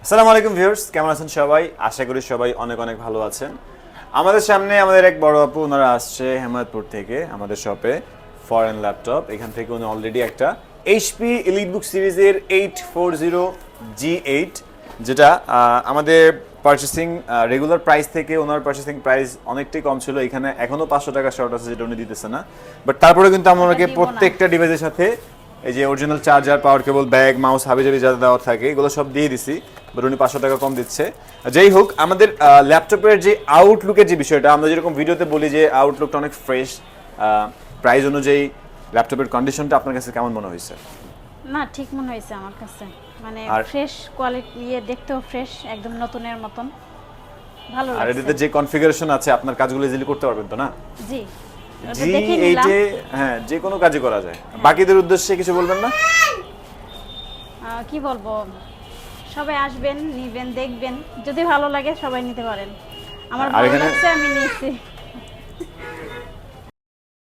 আসসালামু আলাইকুম ভিউয়ার্স, কেমন আছেন সবাই? আশা করি সবাই অনেক অনেক ভালো আছেন। আমাদের সামনে আমাদের এক বড় আপু, ওনারা আসছে হেমায়তপুর থেকে আমাদের শপে ফরেন ল্যাপটপ। এখান থেকে উনি অলরেডি একটা এইচপি এলিটবুক সিরিজের 840G8, যেটা আমাদের পারচেসিং রেগুলার প্রাইস থেকে ওনার পারচেসিং প্রাইস অনেকটাই কম ছিল। এখানে এখনও 500 টাকা শর্ট আছে, যেটা উনি দিতেছে না। বাট তারপরে কিন্তু আমরা ওনাকে প্রত্যেকটা ডিভাইসের সাথে এই যে অরিজিনাল চার্জার, পাওয়ার কেবল, ব্যাগ, মাউস, হাবিজাবি যা দেওয়ার থাকে এগুলো সব দিয়ে দিছি। বাট উনি 500 টাকা কম দিচ্ছে। যাই হোক, আমাদের ল্যাপটপের যে আউটলুকের যে বিষয়টা, আমরা যেরকম ভিডিওতে বলি যে আউটলুকটা অনেক ফ্রেশ, প্রাইস অনুযায়ী ল্যাপটপের কন্ডিশনটা আপনার কাছে কেমন মনে হয়েছে? না, ঠিক মনে হয়েছে আমার কাছে। মানে আর- ফ্রেশ কোয়ালিটি, দেখতেও ফ্রেশ, একদম নতুনের মতন ভালো আর লাগছে। এটাতে যে কনফিগারেশন আছে, আপনার কাজগুলো ইজিলি করতে পারবেন তো না? জি, ওটা জি দেখে নিলাম। এইটে, হ্যাঁ, যে কোনো কাজই করা যায়। বাকিদের উদ্দেশ্যে কিছু বলবেন না? কি বলবো, সবাই আসবেন, নিবেন, দেখবেন, যদি ভালো লাগে সবাই নিতে পারেন। আমার আর ভালো এখানে- লাগছে, আমি নিয়েছি।